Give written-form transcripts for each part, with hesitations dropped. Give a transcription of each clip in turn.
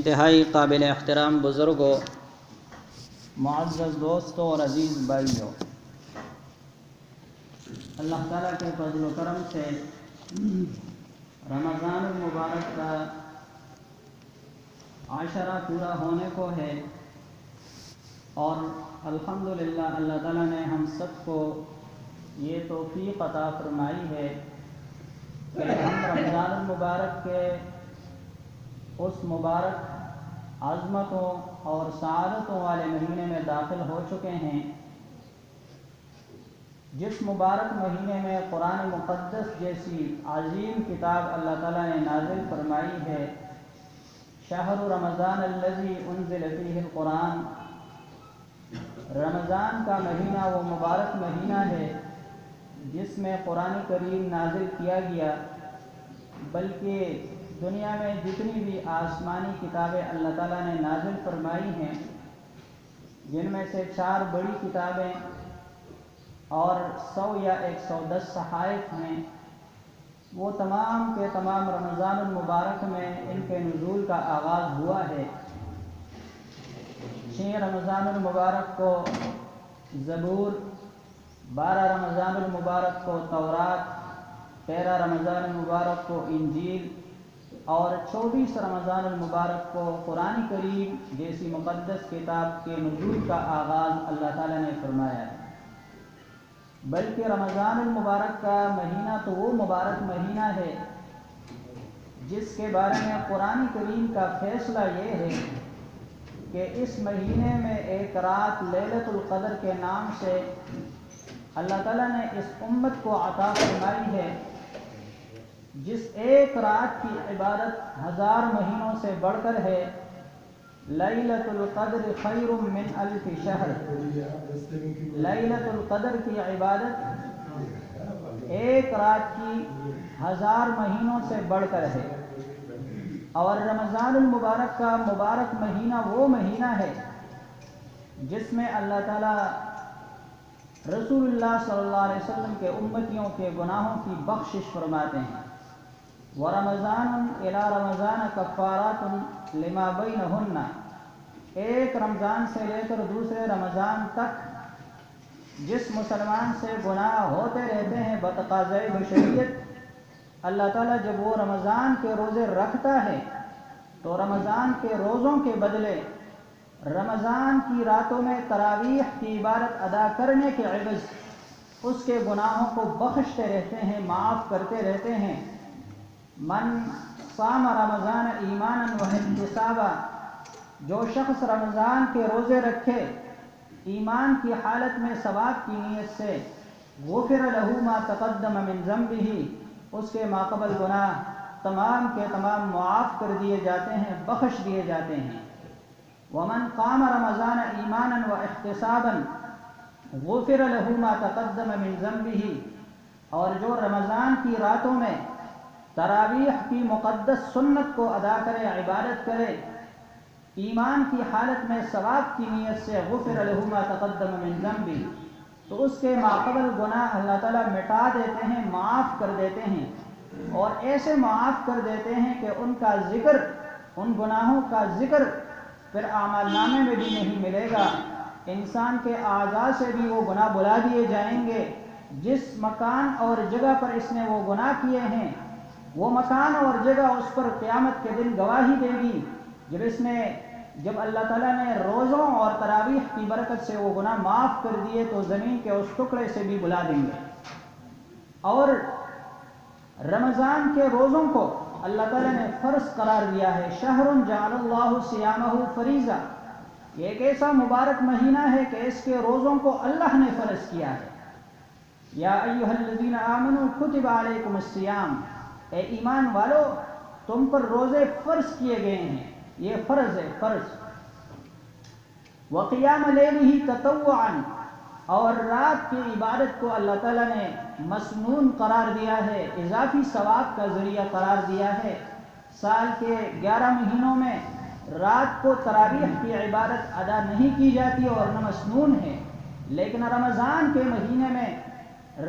انتہائی قابل احترام بزرگوں، معزز دوستوں اور عزیز بھائیوں، اللہ تعالیٰ کے فضل و کرم سے رمضان المبارک کا عاشرہ پورا ہونے کو ہے، اور الحمدللہ اللہ تعالیٰ نے ہم سب کو یہ توفیق عطا فرمائی ہے کہ ہم رمضان المبارک کے اس مبارک عظمتوں اور سعادتوں والے مہینے میں داخل ہو چکے ہیں، جس مبارک مہینے میں قرآن مقدس جیسی عظیم کتاب اللہ تعالیٰ نے نازل فرمائی ہے۔ شہر رمضان الذی انزل فیہ القرآن، رمضان کا مہینہ وہ مبارک مہینہ ہے جس میں قرآن کریم نازل کیا گیا، بلکہ دنیا میں جتنی بھی آسمانی کتابیں اللہ تعالیٰ نے نازل فرمائی ہیں، جن میں سے 4 بڑی کتابیں اور 100 یا 110 صحائف ہیں، وہ تمام کے تمام رمضان المبارک میں ان کے نزول کا آغاز ہوا ہے۔ 6 رمضان المبارک کو زبور، 12 رمضان المبارک کو تورات، 13 رمضان المبارک کو انجیل اور 24 رمضان المبارک کو قرآن کریم جیسی مقدس کتاب کے نزول کا آغاز اللہ تعالیٰ نے فرمایا ہے۔ بلکہ رمضان المبارک کا مہینہ تو وہ مبارک مہینہ ہے جس کے بارے میں قرآن کریم کا فیصلہ یہ ہے کہ اس مہینے میں ایک رات لیلۃ القدر کے نام سے اللہ تعالیٰ نے اس امت کو عطا فرمائی ہے، جس ایک رات کی عبادت 1000 مہینوں سے بڑھ کر ہے۔ لیلۃ القدر خیر من الف شہر، لیلۃ القدر کی عبادت ایک رات کی 1000 مہینوں سے بڑھ کر ہے۔ اور رمضان المبارک کا مبارک مہینہ وہ مہینہ ہے جس میں اللہ تعالیٰ رسول اللہ صلی اللہ علیہ وسلم کے امتیوں کے گناہوں کی بخشش فرماتے ہیں۔ وَرَمَضَانٌ إِلَى رَمَضَانَ كَفَّارَاتٌ لِمَا بَيْنَهُنَّ، ایک رمضان سے لے کر دوسرے رمضان تک جس مسلمان سے گناہ ہوتے رہتے ہیں بتقاضۂ بشریت، اللہ تعالیٰ جب وہ رمضان کے روزے رکھتا ہے تو رمضان کے روزوں کے بدلے رمضان کی راتوں میں تراویح کی عبادت ادا کرنے کے عوض اس کے گناہوں کو بخشتے رہتے ہیں، معاف کرتے رہتے ہیں۔ من صام رمضان ایمانا واحتسابا، جو شخص رمضان کے روزے رکھے ایمان کی حالت میں ثواب کی نیت سے، غفر له ما تقدم من ذنبہ، اس کے ماقبل گناہ تمام کے تمام معاف کر دیے جاتے ہیں، بخش دیے جاتے ہیں۔ ومن قام رمضان ایمانا واحتسابا غفر له ما تقدم من ذنبہ، اور جو رمضان کی راتوں میں تراویح کی مقدس سنت کو ادا کرے، عبادت کرے ایمان کی حالت میں ثواب کی نیت سے، غفر له ما تقدم من ذنبہ، تو اس کے ماقبل گناہ اللہ تعالیٰ مٹا دیتے ہیں، معاف کر دیتے ہیں، اور ایسے معاف کر دیتے ہیں کہ ان کا ذکر، ان گناہوں کا ذکر پھر اعمال نامے میں بھی نہیں ملے گا۔ انسان کے اعضاء سے بھی وہ گناہ بلا دیے جائیں گے۔ جس مکان اور جگہ پر اس نے وہ گناہ کیے ہیں، وہ مکان اور جگہ اس پر قیامت کے دن گواہی دے گی۔ جب اللہ تعالیٰ نے روزوں اور تراویح کی برکت سے وہ گناہ معاف کر دیے تو زمین کے اس ٹکڑے سے بھی بلا دیں گے۔ اور رمضان کے روزوں کو اللہ تعالیٰ نے فرض قرار دیا ہے۔ شہر جعل اللہ صیامہ فریضہ، یہ ایک ایسا مبارک مہینہ ہے کہ اس کے روزوں کو اللہ نے فرض کیا ہے۔ یا ایھا الذین آمنوا کتب علیکم الصیام، اے ایمان والو تم پر روزے فرض کیے گئے ہیں، یہ فرض ہے، فرض۔ وقیام لیلہ تطوعا، اور رات کی عبادت کو اللہ تعالیٰ نے مسنون قرار دیا ہے، اضافی ثواب کا ذریعہ قرار دیا ہے۔ سال کے 11 مہینوں میں رات کو تراویح کی عبادت ادا نہیں کی جاتی اور نہ مسنون ہے، لیکن رمضان کے مہینے میں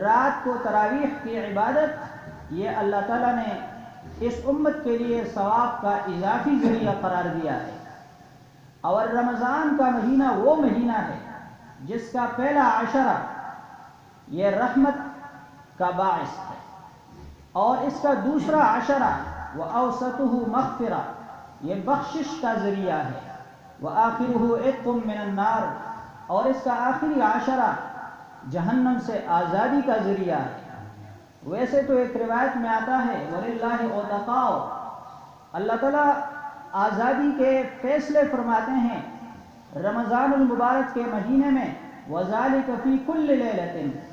رات کو تراویح کی عبادت یہ اللہ تعالیٰ نے اس امت کے لیے ثواب کا اضافی ذریعہ قرار دیا ہے۔ اور رمضان کا مہینہ وہ مہینہ ہے جس کا پہلا عشرہ یہ رحمت کا باعث ہے، اور اس کا دوسرا عشرہ وَأَوْسَطُهُ مَغْفِرَةٌ یہ بخشش کا ذریعہ ہے، وَآخِرُهُ عِتْقٌ مِّنَ النَّارِ اور اس کا آخری عشرہ جہنم سے آزادی کا ذریعہ ہے۔ ویسے تو ایک روایت میں آتا ہے وَلِلَّهِ عُتَقَاءُ اللہ تعالیٰ آزادی کے فیصلے فرماتے ہیں رمضان المبارک کے مہینے میں، وَذَلِكَ فِي كُلِّ لَيْلَةٍ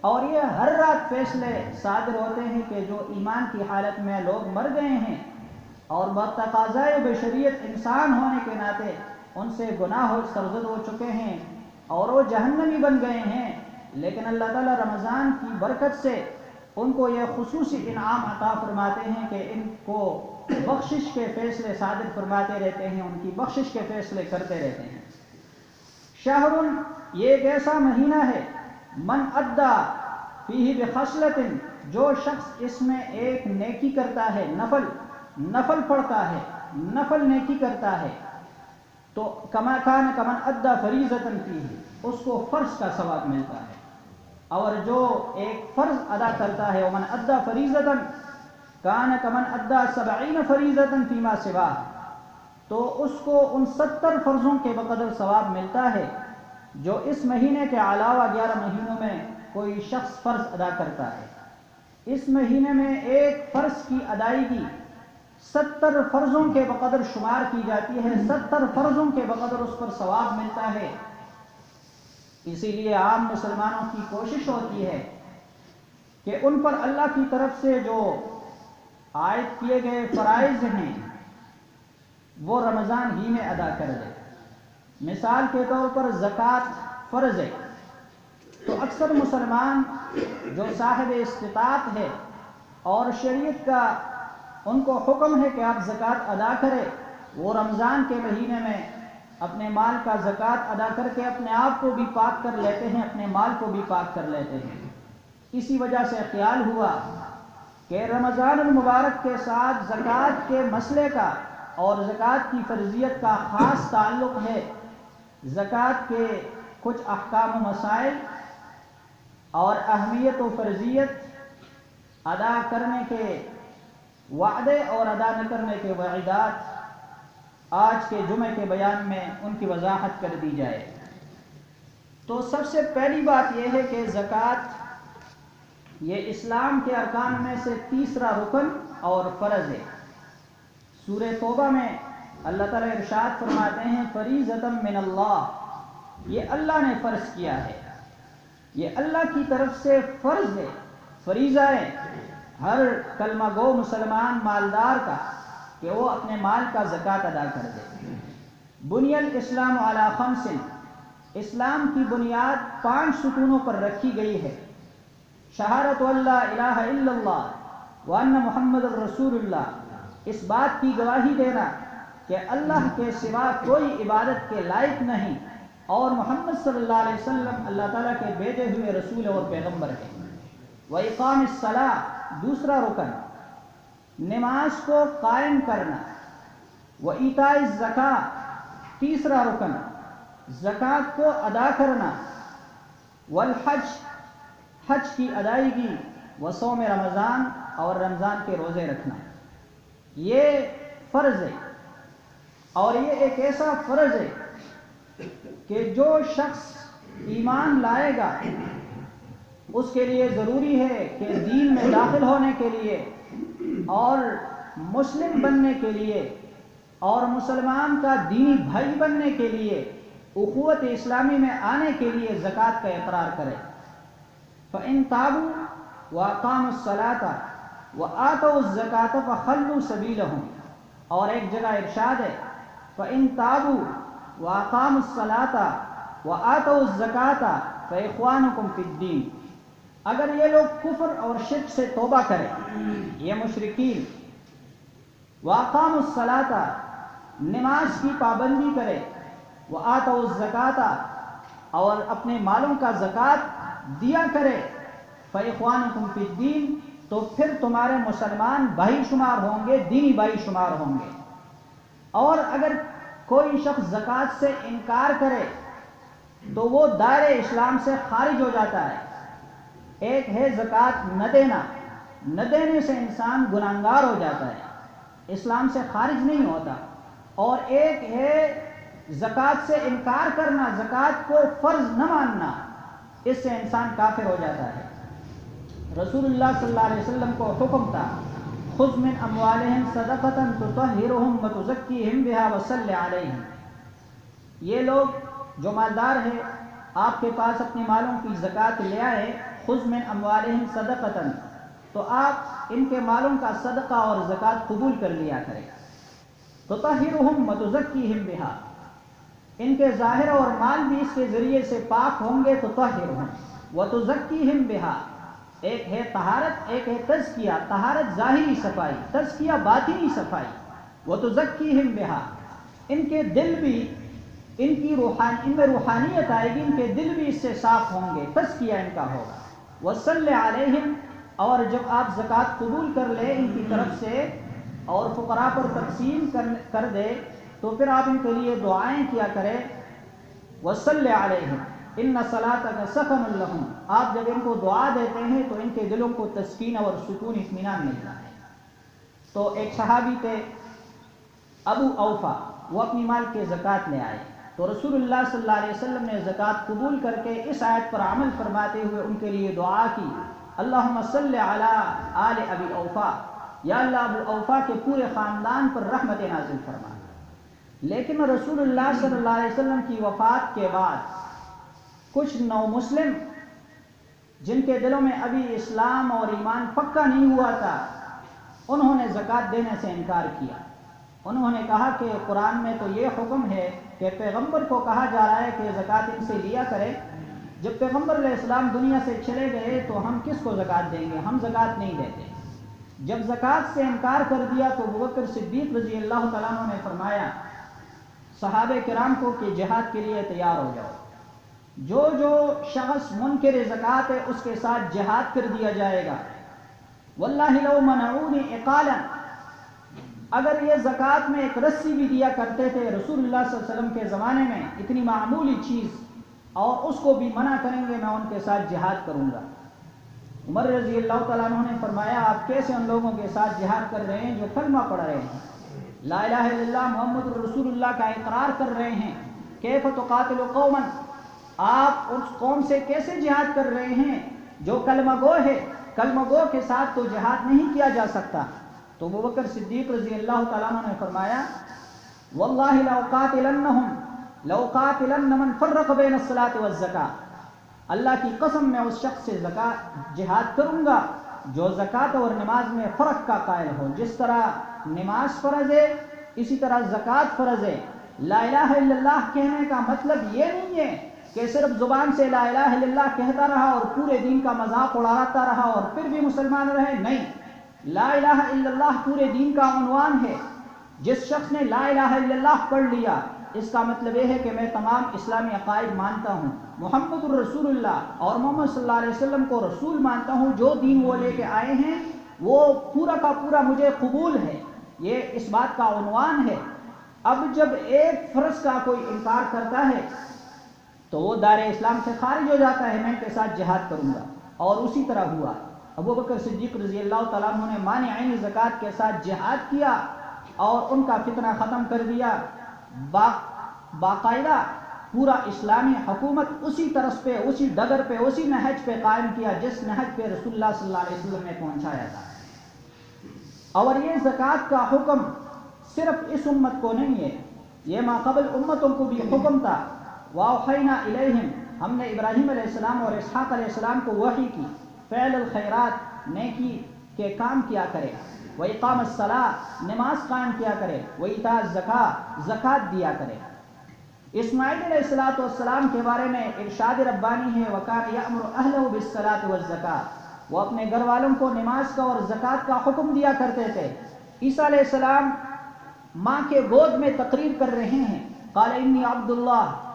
اور یہ ہر رات فیصلے صادر ہوتے ہیں کہ جو ایمان کی حالت میں لوگ مر گئے ہیں اور بتقاضائے بشریت انسان ہونے کے ناطے ان سے گناہ سرزد ہو چکے ہیں اور وہ جہنمی بن گئے ہیں، لیکن اللہ تعالیٰ رمضان کی برکت سے ان کو یہ خصوصی انعام عطا فرماتے ہیں کہ ان کو بخشش کے فیصلے صادر فرماتے رہتے ہیں، ان کی بخشش کے فیصلے کرتے رہتے ہیں۔ شہر یہ ایک ایسا مہینہ ہے من ادا فیہ بخصلۃ جو شخص اس میں ایک نیکی کرتا ہے، نفل پڑھتا ہے، نفل نیکی کرتا ہے تو کما کان کمن ادا فریضۃ فیہ اس کو فرض کا ثواب ملتا ہے، اور جو ایک فرض ادا کرتا ہے ومن ادا فریضۃ کان کمن ادا 70 فریضۃ فیما سوا تو اس کو ان 70 فرضوں کے بقدر ثواب ملتا ہے جو اس مہینے کے علاوہ 11 مہینوں میں کوئی شخص فرض ادا کرتا ہے۔ اس مہینے میں ایک فرض کی ادائیگی 70 فرضوں کے بقدر شمار کی جاتی ہے، 70 فرضوں کے بقدر اس پر ثواب ملتا ہے۔ اسی لیے عام مسلمانوں کی کوشش ہوتی ہے کہ ان پر اللہ کی طرف سے جو عائد کیے گئے فرائض ہیں وہ رمضان ہی میں ادا کر دے۔ مثال کے طور پر زکوٰۃ فرض ہے تو اکثر مسلمان جو صاحب استطاعت ہے اور شریعت کا ان کو حکم ہے کہ آپ زکوٰۃ ادا کریں، وہ رمضان کے مہینے میں اپنے مال کا زکوٰۃ ادا کر کے اپنے آپ کو بھی پاک کر لیتے ہیں، اپنے مال کو بھی پاک کر لیتے ہیں۔ اسی وجہ سے خیال ہوا کہ رمضان المبارک کے ساتھ زکوٰۃ کے مسئلے کا اور زکوٰۃ کی فرضیت کا خاص تعلق ہے۔ زکوٰۃ کے کچھ احکام و مسائل اور اہمیت و فرضیت، ادا کرنے کے وعدے اور ادا نہ کرنے کے وعیدات آج کے جمعے کے بیان میں ان کی وضاحت کر دی جائے۔ تو سب سے پہلی بات یہ ہے کہ زکوٰۃ یہ اسلام کے ارکان میں سے تیسرا رکن اور فرض ہے۔ سورہ توبہ میں اللہ تعالیٰ ارشاد فرماتے ہیں فریضۃ من اللہ یہ اللہ نے فرض کیا ہے، یہ اللہ کی طرف سے فرض ہے، فریضہ ہے ہر کلمہ گو مسلمان مالدار کا کہ وہ اپنے مال کا زکوٰۃ ادا کر دے۔ بنی الاسلام علی خمس اسلام کی بنیاد 5 ستونوں پر رکھی گئی ہے۔ شہادت اللہ الہ الا اللہ وان محمد الرسول اللہ، اس بات کی گواہی دینا کہ اللہ کے سوا کوئی عبادت کے لائق نہیں اور محمد صلی اللہ علیہ وسلم اللہ تعالیٰ کے بھیجے ہوئے رسول اور پیغمبر ہیں۔ وَإِقَامِ الصَّلَاةِ دوسرا رکن، نماز کو قائم کرنا۔ وَإِيتَاءِ الزَّكَاةِ تیسرا رکن، زکوٰۃ کو ادا کرنا۔ والحج حج کی ادائیگی، وصوم رمضان اور رمضان کے روزے رکھنا، یہ فرض ہے۔ اور یہ ایک ایسا فرض ہے کہ جو شخص ایمان لائے گا اس کے لیے ضروری ہے کہ دین میں داخل ہونے کے لیے اور مسلم بننے کے لیے اور مسلمان کا دینی بھائی بننے کے لیے، اخوت اسلامی میں آنے کے لیے زکوٰۃ کا اقرار کرے۔ فَإِن تَابُوا وَأَقَامُوا الصَّلَاةَ وَآتَوُا الزَّكَاةَ فَخَلُّوا سَبِيلَهُمْ اور ایک جگہ ارشاد ہے فَإِن تَابُوا وَأَقَامُوا الصَّلَاةَ وَآتَوُا الزَّكَاةَ فَإِخْوَانُكُمْ فِي الدِّينِ اگر یہ لوگ کفر اور شرک سے توبہ کریں، یہ مشرکین، وَأَقَامُوا الصَّلَاةَ نماز کی پابندی کرے، وَآتَوُا الزَّكَاةَ اور اپنے مالوں کا زکوٰۃ دیا کرے، فَإِخْوَانُكُمْ فِي الدِّينِ تو پھر تمہارے مسلمان بھائی شمار ہوں گے، دینی بھائی شمار ہوں گے۔ اور اگر کوئی شخص زکوٰۃ سے انکار کرے تو وہ دائرے اسلام سے خارج ہو جاتا ہے۔ ایک ہے زکوٰۃ نہ دینا، نہ دینے سے انسان گناہگار ہو جاتا ہے، اسلام سے خارج نہیں ہوتا، اور ایک ہے زکوٰۃ سے انکار کرنا، زکوٰۃ کو فرض نہ ماننا، اس سے انسان کافر ہو جاتا ہے۔ رسول اللہ صلی اللہ علیہ وسلم کو حکم تھا، خذ من اموالہم صدقۃ تطہرہم وتزکیہم بہا وصلی علیہم۔ یہ لوگ جو مالدار ہیں آپ کے پاس اپنے مالوں کی زکوٰۃ لے آئے، خذ من اموالہم صدقۃ، تو آپ ان کے مالوں کا صدقہ اور زکوٰۃ قبول کر لیا کریں۔ تطہرہم وتزکیہم بہا، ان کے ظاہر اور مال بھی اس کے ذریعے سے پاک ہوں گے۔ تطہرہم وتزکیہم بہا، ایک ہے طہارت، ایک ہے تزکیہ۔ طہارت ظاہری صفائی، تزکیہ باطنی صفائی۔ وتزکیہم بہا، ان کے دل بھی ان میں روحانیت آئے گی، ان کے دل بھی اس سے صاف ہوں گے، تزکیہ ان کا ہوگا۔ وصلی علیہم، اور جب آپ زکوٰۃ قبول کر لیں ان کی طرف سے اور فقراء پر تقسیم کر دے تو پھر آپ ان کے لیے دعائیں کیا کریں۔ وصلی علیہم ان صلاتک سکن لہم، آپ جب ان کو دعا دیتے ہیں تو ان کے دلوں کو تسکین اور سکون اطمینان ملتا ہے۔ تو ایک صحابی تھے ابو اوفا، وہ اپنی مال کے زکوٰۃ لے آئے، تو رسول اللہ صلی اللہ علیہ وسلم نے زکوٰۃ قبول کر کے اس آیت پر عمل فرماتے ہوئے ان کے لیے دعا کی، اللہم صلی علی آل ابی اوفا، یا اللہ ابو اوفا کے پورے خاندان پر رحمت نازل فرما۔ لیکن رسول اللہ صلی اللہ علیہ وسلم کی وفات کے بعد کچھ نو مسلم جن کے دلوں میں ابھی اسلام اور ایمان پکا نہیں ہوا تھا، انہوں نے زکوٰۃ دینے سے انکار کیا۔ انہوں نے کہا کہ قرآن میں تو یہ حکم ہے کہ پیغمبر کو کہا جا رہا ہے کہ زکوٰۃ ان سے لیا کرے، جب پیغمبر علیہ السلام دنیا سے چلے گئے تو ہم کس کو زکوٰۃ دیں گے، ہم زکوٰۃ نہیں دیتے۔ جب زکوٰۃ سے انکار کر دیا تو ابوبکر صدیق رضی اللہ تعالیٰ عنہ نے فرمایا صحابہ کرام کو کہ جہاد کے لیے تیار ہو جاؤ، جو شخص منکر زکوٰۃ ہے اس کے ساتھ جہاد کر دیا جائے گا۔ واللہ لو منعونی اقالا، اگر یہ زکوٰۃ میں ایک رسی بھی دیا کرتے تھے رسول اللہ صلی اللہ علیہ وسلم کے زمانے میں، اتنی معمولی چیز، اور اس کو بھی منع کریں گے میں ان کے ساتھ جہاد کروں گا۔ عمر رضی اللہ تعالیٰ عنہ نے فرمایا آپ کیسے ان لوگوں کے ساتھ جہاد کر رہے ہیں جو کلمہ پڑھ رہے ہیں، لا الہ الا اللہ محمد رسول اللہ کا اقرار کر رہے ہیں، کیف تقاتل قوما، آپ اس قوم سے کیسے جہاد کر رہے ہیں جو کلمہ گو ہے، کلمہ گو کے ساتھ تو جہاد نہیں کیا جا سکتا۔ تو ابوبکر صدیق رضی اللہ تعالیٰ عنہ نے فرمایا واللہ لأقاتلن من فرق بین الصلاۃ والزکاۃ، اللہ کی قسم میں اس شخص سے جہاد کروں گا جو زکوٰۃ اور نماز میں فرق کا قائل ہو۔ جس طرح نماز فرض ہے اسی طرح زکوٰۃ فرض ہے۔ لا الہ الا اللہ کہنے کا مطلب یہ نہیں ہے کہ صرف زبان سے لا الہ الا اللہ کہتا رہا اور پورے دین کا مذاق اڑاتا رہا اور پھر بھی مسلمان رہے، نہیں، لا الہ الا اللہ پورے دین کا عنوان ہے۔ جس شخص نے لا الہ الا اللہ پڑھ لیا اس کا مطلب یہ ہے کہ میں تمام اسلامی عقائد مانتا ہوں، محمد الرسول اللہ اور محمد صلی اللہ علیہ وسلم کو رسول مانتا ہوں، جو دین وہ لے کے آئے ہیں وہ پورا کا پورا مجھے قبول ہے، یہ اس بات کا عنوان ہے۔ اب جب ایک فرض کا کوئی انکار کرتا ہے تو وہ دار اسلام سے خارج ہو جاتا ہے، میں ان کے ساتھ جہاد کروں گا، اور اسی طرح ہوا۔ ابوبکر صدیق رضی اللہ تعالیٰ عنہ نے مانعین زکوٰۃ کے ساتھ جہاد کیا اور ان کا فتنہ ختم کر دیا۔ باقاعدہ پورا اسلامی حکومت اسی طرز پہ، اسی ڈگر پہ، اسی نہج پہ قائم کیا جس نہج پہ رسول اللہ صلی اللہ علیہ وسلم نے پہنچایا تھا۔ اور یہ زکوٰۃ کا حکم صرف اس امت کو نہیں ہے، یہ ما قبل امتوں کو بھی حکم تھا۔ وَأَوْحَيْنَا إِلَيْهِمْ، ہم نے ابراہیم علیہ السلام اور اسحاق علیہ السلام کو وحی کی، فعل الخیرات، نیکی کے کام کیا کرے، وَإِقَامَ الصَّلَاةِ، نماز قائم کیا کرے، وَإِيتَاءَ الزَّكَاةِ، زکوٰۃ دیا کرے۔ اسماعیل علیہ السلام کے بارے میں ارشاد ربانی ہے وَكَانَ يَأْمُرُ أَهْلَهُ بِالصَّلَاةِ وَالزَّكَاةِ، وہ اپنے گھر والوں کو نماز کا اور زکوٰۃ کا حکم دیا کرتے تھے۔ عیسیٰ علیہ السلام ماں کے گود میں تقریر کر رہے ہیں، قال انی عبد اللہ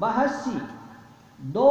82, 2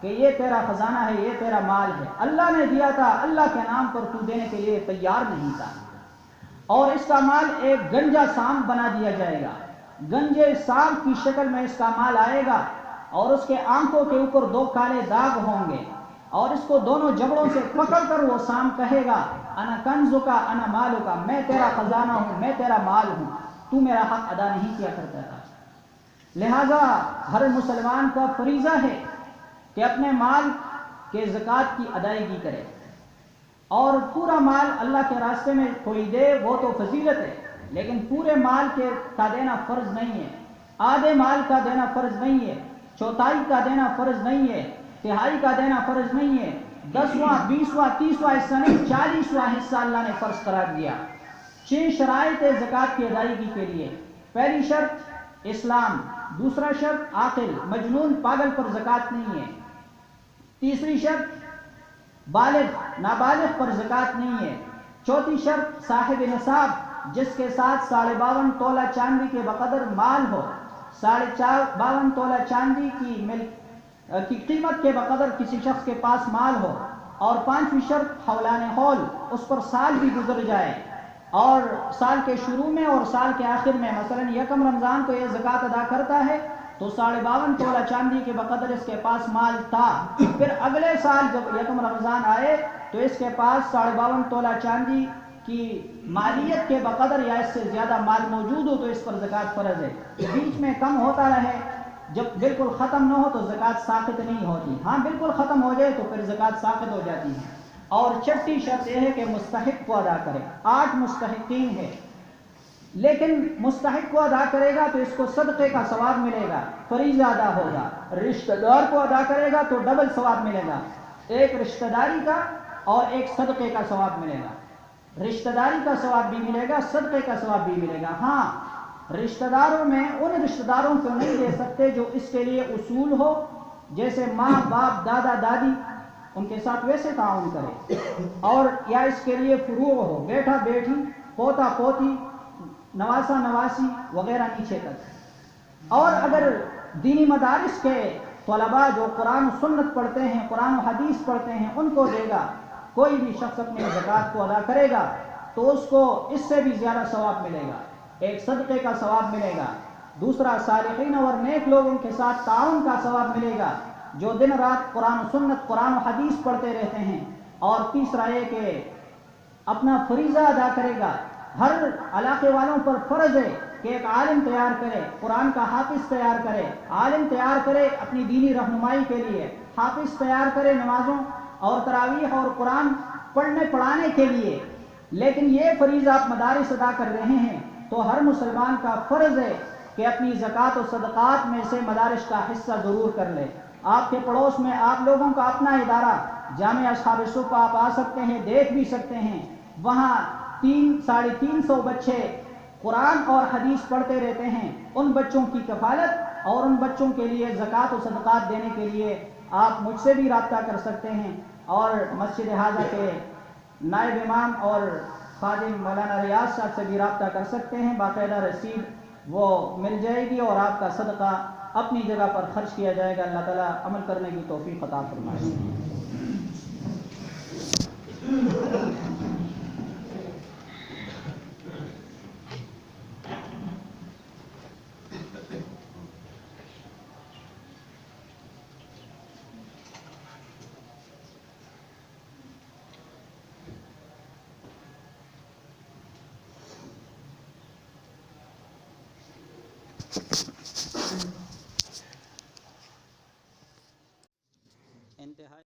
کہ یہ تیرا خزانہ ہے، یہ تیرا مال ہے، اللہ نے دیا تھا، اللہ کے نام پر تو دینے کے لیے تیار نہیں تھا، اور اس کا مال ایک گنجا سانپ بنا دیا جائے گا، گنجے سانپ کی شکل میں اس کا مال آئے گا، اور اس کے آنکھوں کے اوپر 2 کالے داغ ہوں گے، اور اس کو دونوں جبڑوں سے پکڑ کر وہ سانپ کہے گا انا کنزو کا انا مالو کا، میں تیرا خزانہ ہوں، میں تیرا مال ہوں، تو میرا حق ادا نہیں کیا کرتا تھا۔ لہذا ہر مسلمان کا فریضہ ہے کہ اپنے مال کے زکوٰۃ کی ادائیگی کرے، اور پورا مال اللہ کے راستے میں کوئی دے وہ تو فضیلت ہے، لیکن پورے مال کا دینا فرض نہیں ہے، آدھے مال کا دینا فرض نہیں ہے، چوتھائی کا دینا فرض نہیں ہے، تہائی کا دینا فرض نہیں ہے، 10واں 20واں 30واں حصہ نہیں، 40واں حصہ اللہ نے فرض قرار دیا۔ 6 شرائط زکوٰۃ کی ادائیگی کے لیے۔ پہلی شرط اسلام، دوسرا شرط عاقل، مجنون پاگل پر زکوٰۃ نہیں ہے، تیسری شرط بالغ نابالغ پر زکوٰۃ نہیں ہے، چوتھی شرط صاحب نصاب جس کے ساتھ 52.5 تولہ چاندی کے بقدر مال ہو، 52.5 تولہ چاندی کی قیمت کے بقدر کسی شخص کے پاس مال ہو، اور 5ویں شرط حولان حول، اس پر سال بھی گزر جائے، اور سال کے شروع میں اور سال کے آخر میں، مثلا 1 رمضان کو یہ زکوٰۃ ادا کرتا ہے تو 52.5 تولہ چاندی کے بقدر اس کے پاس مال تھا، پھر اگلے سال جب 1 رمضان آئے تو اس کے پاس 52.5 تولہ چاندی کی مالیت کے بقدر یا اس سے زیادہ مال موجود ہو تو اس پر زکوٰۃ فرض ہے۔ بیچ میں کم ہوتا رہے، جب بالکل ختم نہ ہو تو زکوٰۃ ساقط نہیں ہوتی، ہاں بالکل ختم ہو جائے تو پھر زکوٰۃ ساقط ہو جاتی ہے۔ اور چھٹی شرط یہ ہے کہ مستحق کو ادا کرے۔ 8 مستحقین ہے، لیکن مستحق کو ادا کرے گا تو اس کو صدقے کا ثواب ملے گا، فریضہ ادا ہوگا۔ رشتہ دار کو ادا کرے گا تو ڈبل ثواب ملے گا، ایک رشتہ داری کا اور ایک صدقے کا ثواب ملے گا۔ رشتہ داری کا ثواب بھی ملے گا، صدقے کا ثواب بھی ملے گا۔ ہاں رشتہ داروں میں ان رشتہ داروں کو نہیں دے سکتے جو اس کے لیے اصول ہو، جیسے ماں باپ دادا دادی، ان کے ساتھ ویسے تعاون کرے، اور یا اس کے لیے فروع ہو، بیٹا بیٹی پوتا پوتی نواسا نواسی وغیرہ نیچے تک۔ اور اگر دینی مدارس کے طلباء جو قرآن و سنت پڑھتے ہیں، قرآن و حدیث پڑھتے ہیں، ان کو دے گا، کوئی بھی شخص اپنی زکوٰۃ کو ادا کرے گا تو اس کو اس سے بھی زیادہ ثواب ملے گا، ایک صدقے کا ثواب ملے گا، دوسرا صالحین اور نیک لوگوں کے ساتھ تعاون کا ثواب ملے گا جو دن رات قرآن و سنت قرآن و حدیث پڑھتے رہتے ہیں، اور تیسرا یہ کہ اپنا فریضہ ادا کرے گا۔ ہر علاقے والوں پر فرض ہے کہ ایک عالم تیار کرے، قرآن کا حافظ تیار کرے، عالم تیار کرے اپنی دینی رہنمائی کے لیے، حافظ تیار کرے نمازوں اور تراویح اور قرآن پڑھنے پڑھانے کے لیے۔ لیکن یہ فریضہ آپ مدارس ادا کر رہے ہیں تو ہر مسلمان کا فرض ہے کہ اپنی زکوٰۃ و صدقات میں سے مدارس کا حصہ ضرور کر لے۔ آپ کے پڑوس میں آپ لوگوں کا اپنا ادارہ جامعہ اصحاب الصف آپ آ سکتے ہیں، دیکھ بھی سکتے ہیں، وہاں 300-350 بچے قرآن اور حدیث پڑھتے رہتے ہیں۔ ان بچوں کی کفالت اور ان بچوں کے لیے زکوٰۃ و صدقات دینے کے لیے آپ مجھ سے بھی رابطہ کر سکتے ہیں، اور مسجد حاضہ کے نائب امام اور خادم مولانا ریاض صاحب سے بھی رابطہ کر سکتے ہیں، باقاعدہ رسید وہ مل جائے گی اور آپ کا صدقہ اپنی جگہ پر خرچ کیا جائے گا۔ اللہ تعالیٰ عمل کرنے کی توفیق عطا فرمائے۔